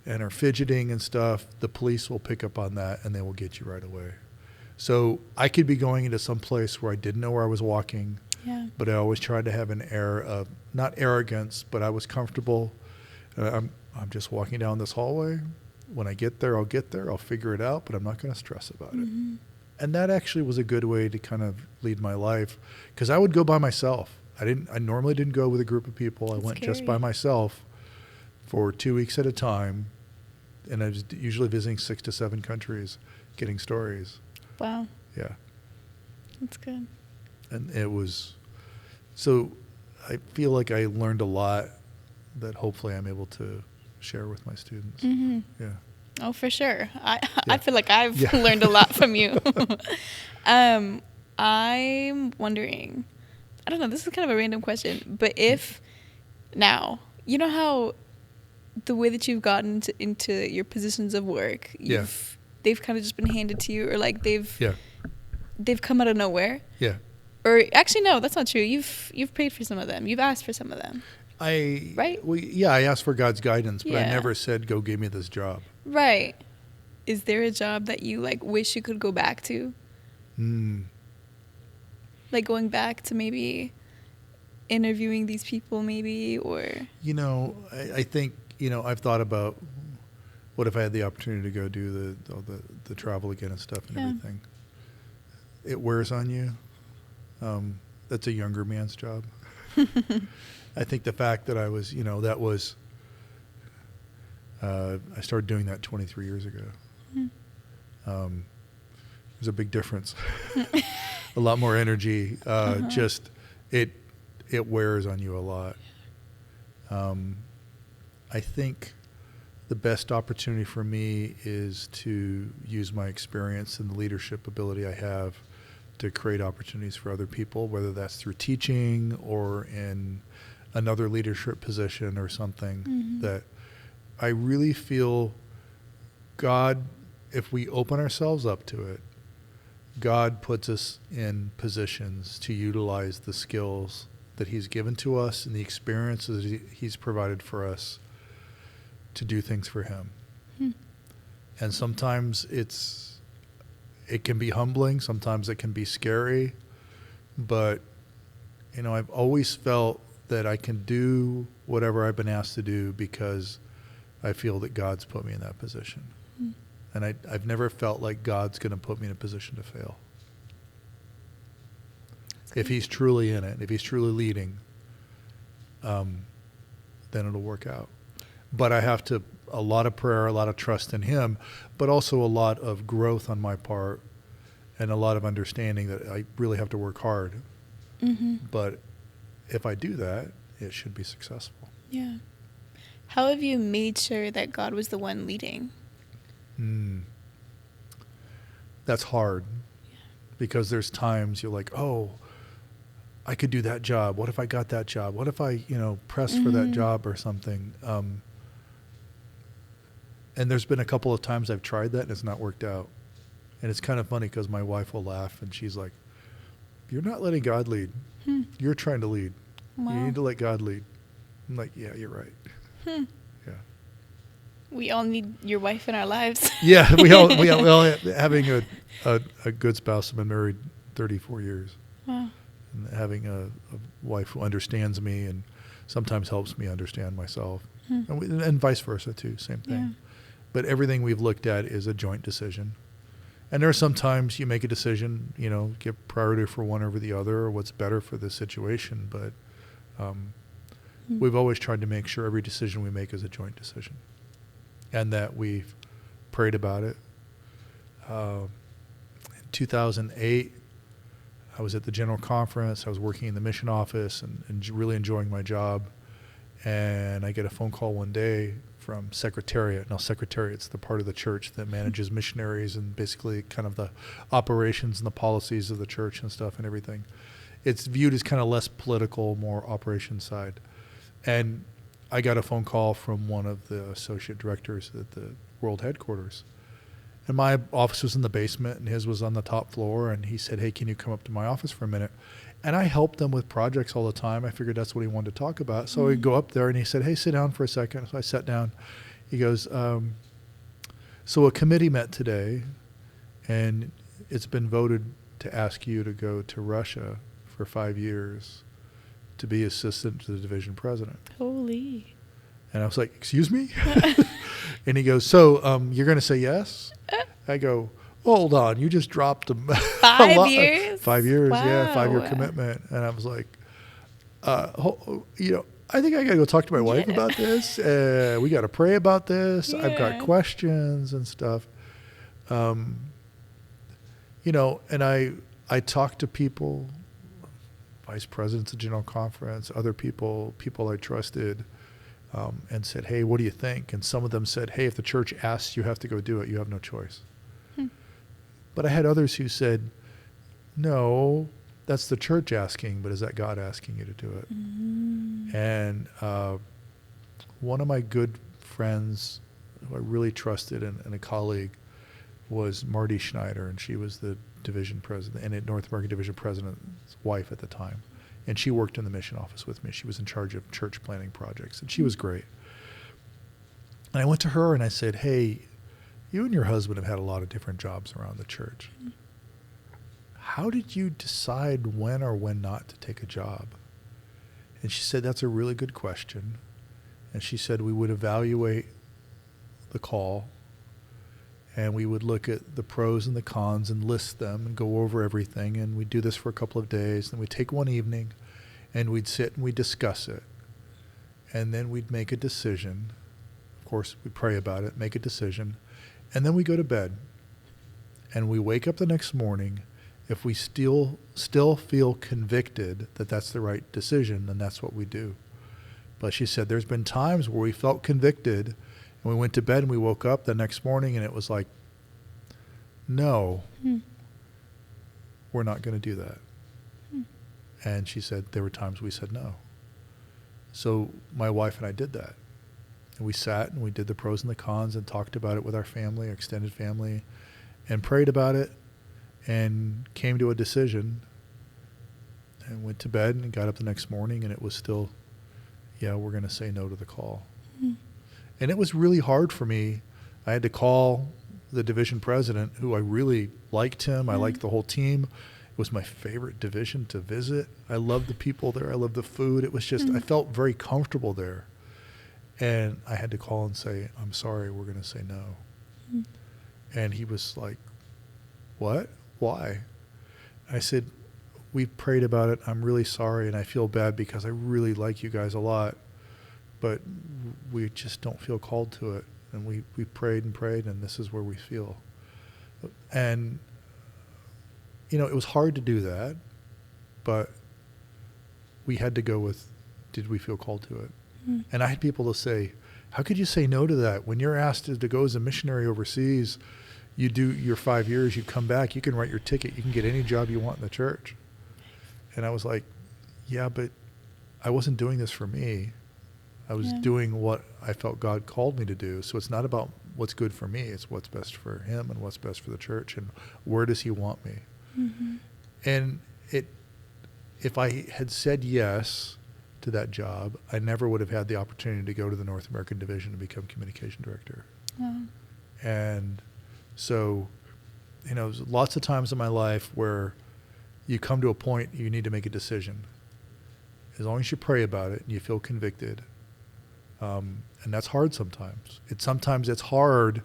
and are fidgeting and stuff, the police will pick up on that and they will get you right away. So I could be going into some place where I didn't know where I was walking, but I always tried to have an air of, not arrogance, but I was comfortable. I'm just walking down this hallway. When I get there, I'll get there. I'll figure it out, but I'm not going to stress about it. And that actually was a good way to kind of lead my life, because I would go by myself. I normally didn't go with a group of people. I went just by myself for 2 weeks at a time, and I was usually visiting 6 to 7 countries, getting stories. Wow. Yeah. That's good. And it was, so I feel like I learned a lot that hopefully I'm able to share with my students. Mm-hmm. Yeah. Oh, for sure. I feel like I've learned a lot from you. I'm wondering, I don't know, this is kind of a random question, but if now, you know how the way that you've gotten into your positions of work, they've kind of just been handed to you, or like they've come out of nowhere? Yeah. Or actually, no, that's not true. You've prayed for some of them. You've asked for some of them. Right? I asked for God's guidance, but I never said, "Go give me this job." Right. Is there a job that you like wish you could go back to? Like going back to maybe interviewing these people, maybe, or? I think, I've thought about what if I had the opportunity to go do the travel again and stuff and everything. It wears on you. That's a younger man's job. I think the fact that I was, I started doing that 23 years ago. There's a big difference. A lot more energy. Just it wears on you a lot. I think the best opportunity for me is to use my experience and the leadership ability I have to create opportunities for other people, whether that's through teaching or in another leadership position or something. That I really feel God, if we open ourselves up to it, God puts us in positions to utilize the skills that he's given to us and the experiences he's provided for us to do things for him. And sometimes it can be humbling, sometimes it can be scary, but I've always felt that I can do whatever I've been asked to do because I feel that God's put me in that position. And I've never felt like God's going to put me in a position to fail. If he's truly in it, if he's truly leading, then it'll work out. But I have to, a lot of prayer, a lot of trust in him, but also a lot of growth on my part and a lot of understanding that I really have to work hard. Mm-hmm. But if I do that, it should be successful. Yeah. How have you made sure that God was the one leading? That's hard because there's times you're like, oh, I could do that job. What if I got that job? What if I, pressed for that job or something? And there's been a couple of times I've tried that and it's not worked out. And it's kind of funny because my wife will laugh and she's like, you're not letting God lead. You're trying to lead. Wow. You need to let God lead. I'm like, yeah, you're right. Yeah. We all need your wife in our lives. Yeah, we all having a good spouse. I've been married 34 years. Wow. And having a wife who understands me and sometimes helps me understand myself. And vice versa too, same thing. Yeah. But everything we've looked at is a joint decision. And there are some times you make a decision, give priority for one over the other or what's better for the situation. But we've always tried to make sure every decision we make is a joint decision and that we've prayed about it. In 2008, I was at the General Conference. I was working in the mission office and really enjoying my job. And I get a phone call one day from Secretariat. Now, Secretariat's the part of the church that manages missionaries and basically kind of the operations and the policies of the church and stuff and everything. It's viewed as kind of less political, more operations side. And I got a phone call from one of the associate directors at the world headquarters. And my office was in the basement and his was on the top floor. And he said, hey, can you come up to my office for a minute? And I helped them with projects all the time. I figured that's what he wanted to talk about. So I go up there and he said, hey, sit down for a second. So I sat down. He goes, so a committee met today and it's been voted to ask you to go to Russia for 5 years to be assistant to the division president. Holy. And I was like, excuse me? And he goes, so you're going to say yes? I go, hold on, you just dropped a 5 years? 5 years, Wow. yeah, 5 year commitment. And I was like, I think I got to go talk to my wife about this. We got to pray about this. I've got questions and stuff. And I talked to people, vice presidents of General Conference, other people I trusted, and said, hey, what do you think? And some of them said, hey, if the church asks, you have to go do it. You have no choice. But I had others who said, no, that's the church asking, but is that God asking you to do it? And one of my good friends who I really trusted and a colleague was Marty Schneider, and she was the division president, and North American division president's wife at the time. And she worked in the mission office with me. She was in charge of church planning projects, and she was great. And I went to her and I said, hey, you and your husband have had a lot of different jobs around the church. How did you decide when or when not to take a job? And she said, that's a really good question. And she said, we would evaluate the call and we would look at the pros and the cons and list them and go over everything. And we'd do this for a couple of days. And we'd take one evening and we'd sit and we'd discuss it. And then we'd make a decision. Of course, we'd pray about it, make a decision. And then we go to bed and we wake up the next morning. If we still feel convicted that that's the right decision, then that's what we do. But she said there's been times where we felt convicted and we went to bed and we woke up the next morning and it was like, no, we're not going to do that. And she said there were times we said no. So my wife and I did that. And we sat and we did the pros and the cons and talked about it with our family, our extended family, and prayed about it and came to a decision and went to bed and got up the next morning and it was still, we're going to say no to the call. And it was really hard for me. I had to call the division president, who I really liked him. I liked the whole team. It was my favorite division to visit. I loved the people there. I loved the food. It was just, I felt very comfortable there. And I had to call and say, I'm sorry, we're going to say no. And he was like, what? Why? I said, we prayed about it. I'm really sorry. And I feel bad because I really like you guys a lot. but we just don't feel called to it. And we prayed and prayed, and this is where we feel. And, it was hard to do that, but we had to go with, did we feel called to it? Mm. And I had people to say, how could you say no to that? When you're asked to go as a missionary overseas, you do your 5 years, you come back, you can write your ticket, you can get any job you want in the church. And I was like, yeah, but I wasn't doing this for me. I was doing what I felt God called me to do. So it's not about what's good for me. It's what's best for him and what's best for the church and where does he want me. Mm-hmm. And if I had said yes to that job, I never would have had the opportunity to go to the North American division and become communication director. Oh. And so, there's lots of times in my life where you come to a point you need to make a decision. As long as you pray about it and you feel convicted, and that's hard sometimes. Sometimes it's hard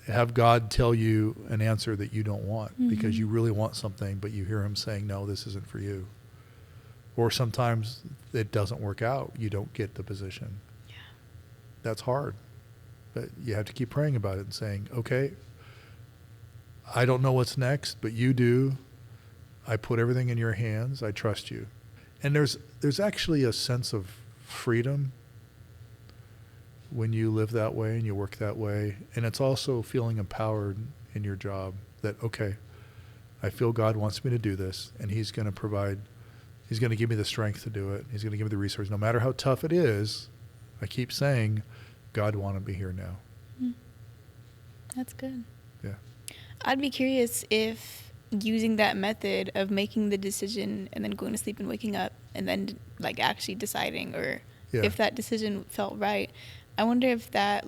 to have God tell you an answer that you don't want because you really want something, but you hear him saying, no, this isn't for you. Or sometimes it doesn't work out. You don't get the position. Yeah. That's hard. But you have to keep praying about it and saying, okay, I don't know what's next, but you do. I put everything in your hands. I trust you. And there's actually a sense of freedom when you live that way and you work that way. And it's also feeling empowered in your job that, okay, I feel God wants me to do this, and he's going to provide, he's going to give me the strength to do it. He's going to give me the resources. No matter how tough it is, I keep saying, God wanted me here now. That's good. Yeah. I'd be curious if using that method of making the decision and then going to sleep and waking up and then actually deciding, or if that decision felt right, I wonder if that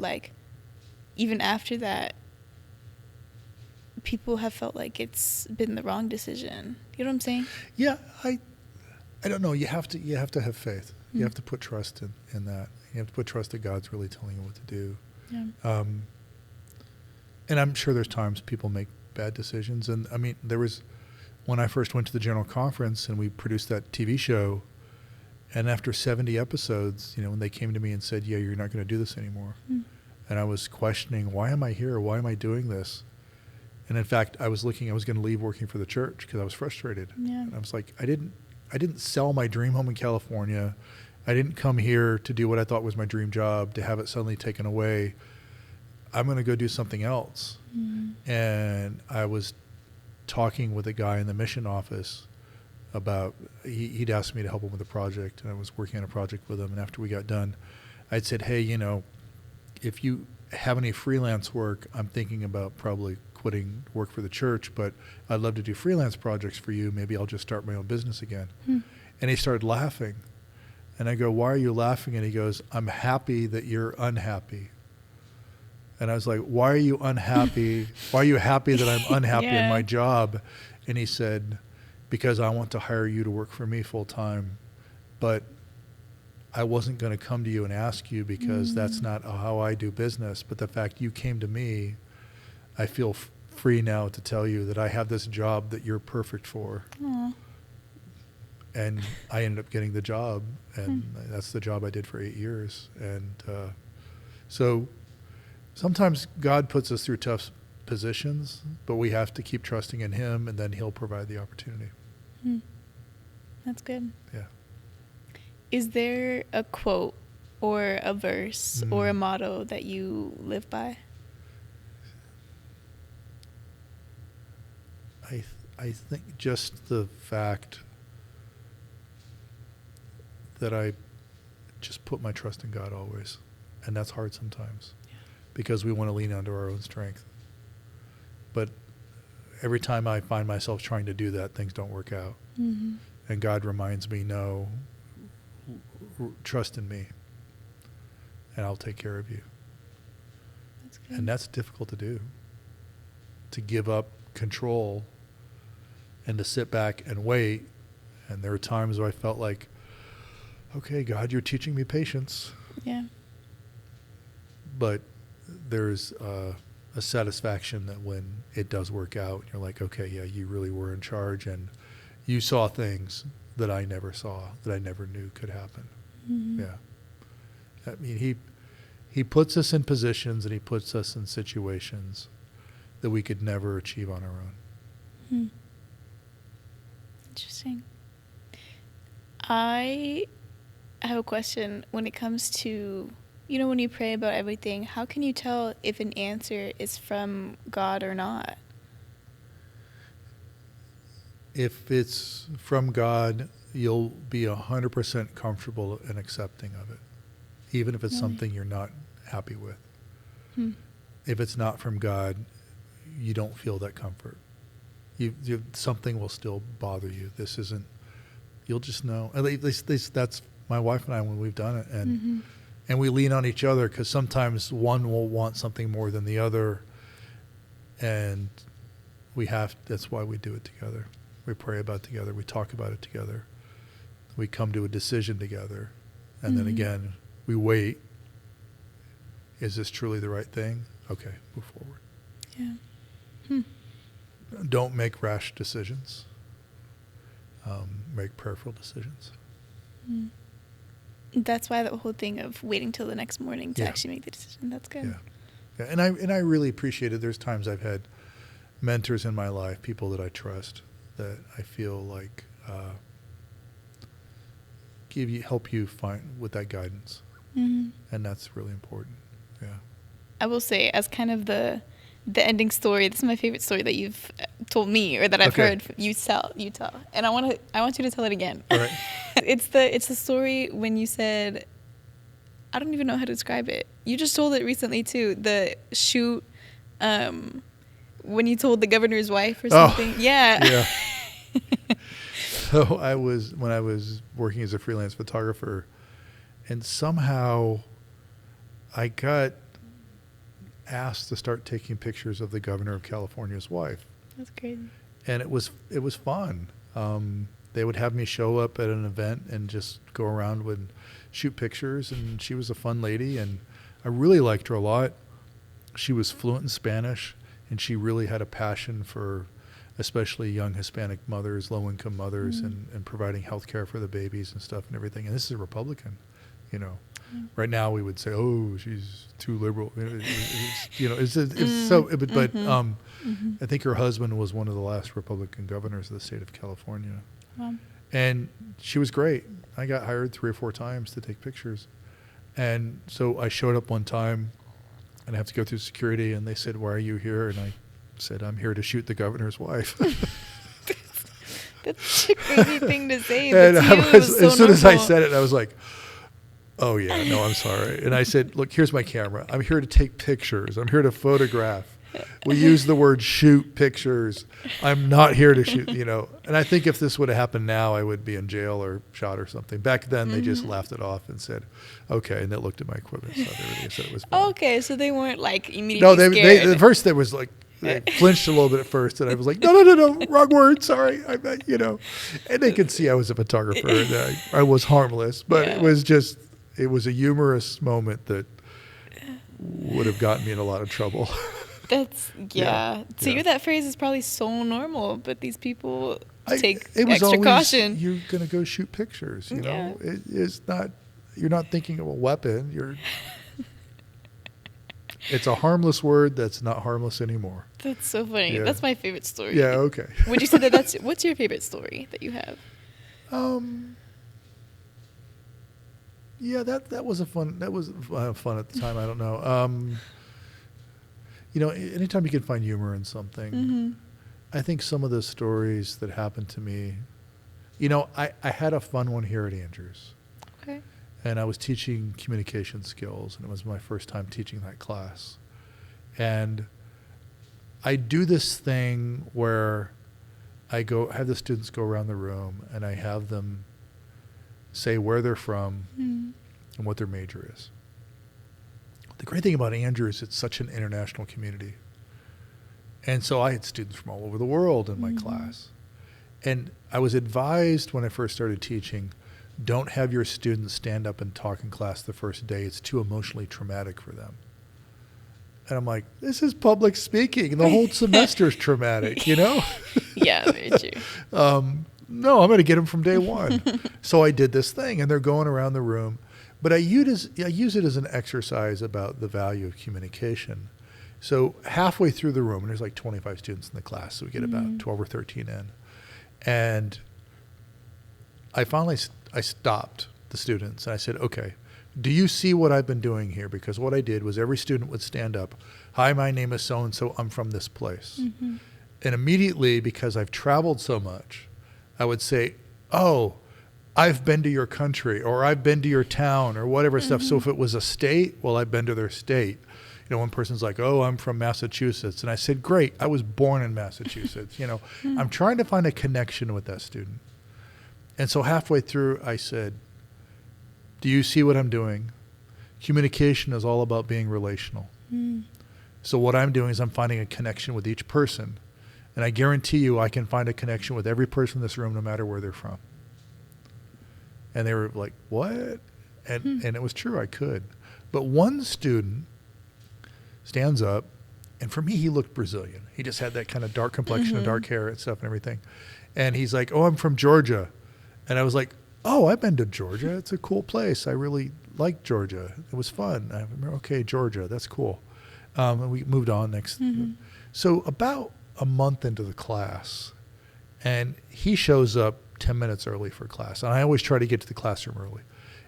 even after that, people have felt like it's been the wrong decision. You know what I'm saying? Yeah, I don't know. You have to have faith. You have to put trust in that. You have to put trust that God's really telling you what to do. Yeah. And I'm sure there's times people make bad decisions. And I mean, there was, when I first went to the General Conference and we produced that TV show, and after 70 episodes, when they came to me and said, yeah, you're not going to do this anymore. And I was questioning, why am I here? Why am I doing this? And in fact, I was going to leave working for the church because I was frustrated. Yeah. And I was like, I didn't sell my dream home in California. I didn't come here to do what I thought was my dream job, to have it suddenly taken away. I'm going to go do something else. And I was talking with a guy in the mission office about, he'd asked me to help him with a project, and I was working on a project with him. And after we got done, I'd said, hey, if you have any freelance work, I'm thinking about probably quitting work for the church, but I'd love to do freelance projects for you. Maybe I'll just start my own business again. And he started laughing. And I go, why are you laughing? And he goes, I'm happy that you're unhappy. And I was like, why are you unhappy? Why are you happy that I'm unhappy in my job? And he said, because I want to hire you to work for me full time, but I wasn't going to come to you and ask you because that's not how I do business. But the fact you came to me, I feel free now to tell you that I have this job that you're perfect for. Aww. And I ended up getting the job, and that's the job I did for 8 years. And so sometimes God puts us through tough positions, but we have to keep trusting in him, and then he'll provide the opportunity. That's good. Yeah. Is there a quote or a verse or a motto that you live by? I think just the fact that I just put my trust in God always. And that's hard sometimes because we want to lean onto our own strength. But every time I find myself trying to do that, things don't work out. And God reminds me, no, trust in me, and I'll take care of you. That's good. And that's difficult to do, to give up control and to sit back and wait. And there are times where I felt like, okay, God, you're teaching me patience. Yeah. But there's a satisfaction that when it does work out, you're like, okay, yeah, you really were in charge, and you saw things that I never saw, that I never knew could happen. Yeah. I mean, he puts us in positions and he puts us in situations that we could never achieve on our own. Interesting. I have a question when it comes to, when you pray about everything, how can you tell if an answer is from God or not? If it's from God, you'll be 100% comfortable and accepting of it, even if it's something you're not happy with. If it's not from God, you don't feel that comfort. Something will still bother you. This isn't. You'll just know. At least that's my wife and I when we've done it, and we lean on each other because sometimes one will want something more than the other, and that's why we do it together. We pray about it together. We talk about it together. We come to a decision together, and then again we wait. Is this truly the right thing? Okay, move forward. Yeah. Don't make rash decisions. Make prayerful decisions. That's why the whole thing of waiting till the next morning to actually make the decision. That's good. Yeah. And I really appreciate it. There's times I've had mentors in my life, people that I trust, that I feel like help you find with that guidance, and that's really important. Yeah. I will say, as kind of the ending story, this is my favorite story that you've told me or that I've heard you tell, and I want you to tell it again. All right. It's the story when you said, I don't even know how to describe it. You just told it recently too. The shoot, when you told the governor's wife or something. Yeah. So when I was working as a freelance photographer, and somehow I got asked to start taking pictures of the governor of California's wife. That's great. And it was fun. They would have me show up at an event and just go around and shoot pictures, and she was a fun lady, and I really liked her a lot. She was fluent in Spanish, and she really had a passion for especially young Hispanic mothers, low-income mothers, and providing health care for the babies and stuff and everything. And this is a Republican, Right now we would say, oh, she's too liberal. It's so, but I think her husband was one of the last Republican governors of the state of California. Wow. And she was great. I got hired 3 or 4 times to take pictures. And so I showed up one time, and I have to go through security, and they said, why are you here? And I said, I'm here to shoot the governor's wife. That's such a crazy thing to say. And as soon as I said it, I was like, oh, yeah, no, I'm sorry. And I said, look, here's my camera. I'm here to take pictures. I'm here to photograph. We use the word shoot pictures. I'm not here to shoot, And I think if this would have happened now, I would be in jail or shot or something. Back then, they just laughed it off and said, okay. And they looked at my equipment. So they said it was fine. Okay, so they weren't like immediately scared. No, at first there was like, they flinched a little bit at first, and I was like, no, wrong word, sorry. And they could see I was a photographer, and I was harmless. But it was a humorous moment that would have gotten me in a lot of trouble. That's, To hear that phrase is probably so normal, but these people take it was extra always, caution. You're going to go shoot pictures, know. It's not, you're not thinking of a weapon. It's a harmless word that's not harmless anymore. That's so funny. Yeah. That's my favorite story. Yeah, okay. Would you say what's your favorite story that you have? Yeah, that was fun at the time. I don't know. Anytime you can find humor in something, I think some of the stories that happened to me, I had a fun one here at Andrews. Okay. And I was teaching communication skills, and it was my first time teaching that class. And I do this thing where I have the students go around the room, and I have them say where they're from and what their major is. The great thing about Andrews, it's such an international community. And so I had students from all over the world in my class. And I was advised when I first started teaching, don't have your students stand up and talk in class the first day. It's too emotionally traumatic for them. And I'm like, this is public speaking. The whole semester is traumatic, Yeah, very true. No, I'm going to get them from day one. So I did this thing, and they're going around the room But I use it as an exercise about the value of communication. So halfway through the room, and there's like 25 students in the class, so we get about 12 or 13 in. And I stopped the students and I said, okay, do you see what I've been doing here? Because what I did was every student would stand up. Hi, my name is so-and-so. I'm from this place. Mm-hmm. And immediately, because I've traveled so much, I would say, oh, I've been to your country, or I've been to your town, or whatever stuff. So if it was a state, well, I've been to their state. You know, one person's like, oh, I'm from Massachusetts. And I said, great, I was born in Massachusetts. You know, I'm trying to find a connection with that student. And so halfway through, I said, do you see what I'm doing? Communication is all about being relational. So what I'm doing is I'm finding a connection with each person. And I guarantee you I can find a connection with every person in this room, no matter where they're from. And they were like, what? And it was true, I could. But one student stands up, and for me, he looked Brazilian. He just had that kind of dark complexion and dark hair and stuff and everything. And he's like, oh, I'm from Georgia. And I was like, oh, I've been to Georgia. It's a cool place. I really liked Georgia. It was fun. I remember, okay, Georgia, that's cool. And we moved on next. So about a month into the class, and he shows up 10 minutes early for class. And I always try to get to the classroom early.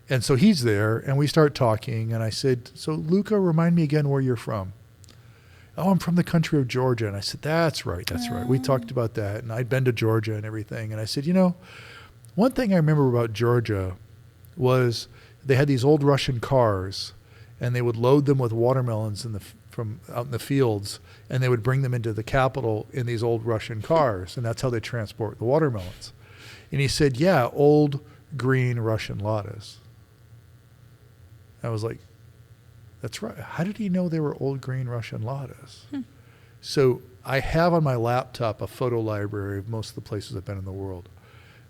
And so he's there, and we start talking, and I said, so Luca, remind me again where you're from. Oh, I'm from the country of Georgia. And I said, that's right. We talked about that, and I'd been to Georgia and everything. And I said, you know, one thing I remember about Georgia was they had these old Russian cars, and they would load them with watermelons from out in the fields, and they would bring them into the capital in these old Russian cars, and that's how they transport the watermelons. And he said, yeah, old green Russian lattes. I was like, that's right. How did he know they were old green Russian lattes? So I have on my laptop a photo library of most of the places I've been in the world.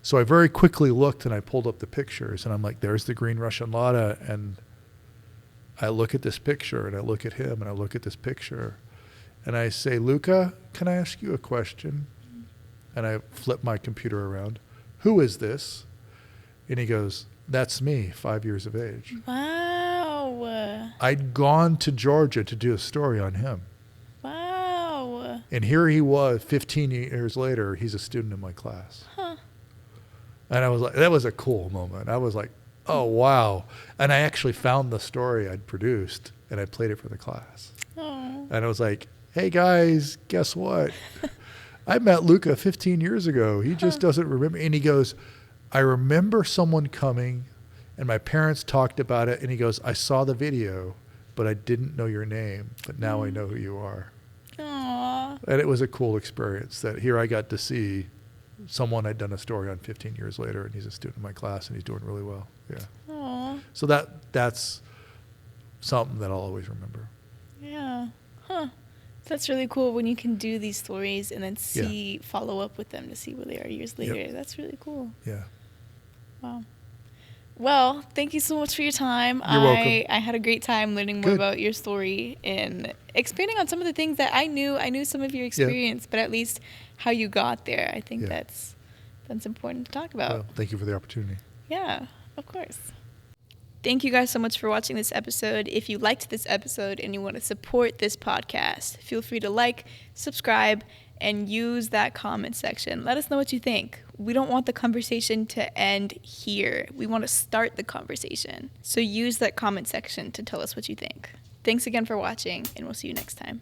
So I very quickly looked, and I pulled up the pictures, and I'm like, there's the green Russian latte. And I look at this picture, and I look at him, and I look at this picture, and I say, Luca, can I ask you a question? And I flip my computer around. Who is this? And he goes, that's me, 5 years of age. Wow. I'd gone to Georgia to do a story on him. Wow. And here he was 15 years later, he's a student in my class. And I was like, that was a cool moment. I was like, oh, wow. And I actually found the story I'd produced, and I played it for the class. Oh. And I was like, hey, guys, guess what? I met Luca 15 years ago. He just doesn't remember. And he goes, I remember someone coming, and my parents talked about it. And he goes, I saw the video, but I didn't know your name. But now I know who you are. Aww. And it was a cool experience that here I got to see someone I'd done a story on 15 years later, and he's a student in my class, and he's doing really well. Yeah. Aww. So that's something that I'll always remember. Yeah. That's really cool when you can do these stories and then follow up with them to see where they are years later. Yep. That's really cool. Yeah. Wow. Well, thank you so much for your time. You're welcome. I had a great time learning more about your story and expanding on some of the things that I knew. I knew some of your experience, but at least how you got there. I think that's important to talk about. Well, thank you for the opportunity. Yeah, of course. Thank you guys so much for watching this episode. If you liked this episode and you want to support this podcast, feel free to like, subscribe, and use that comment section. Let us know what you think. We don't want the conversation to end here. We want to start the conversation. So use that comment section to tell us what you think. Thanks again for watching, and we'll see you next time.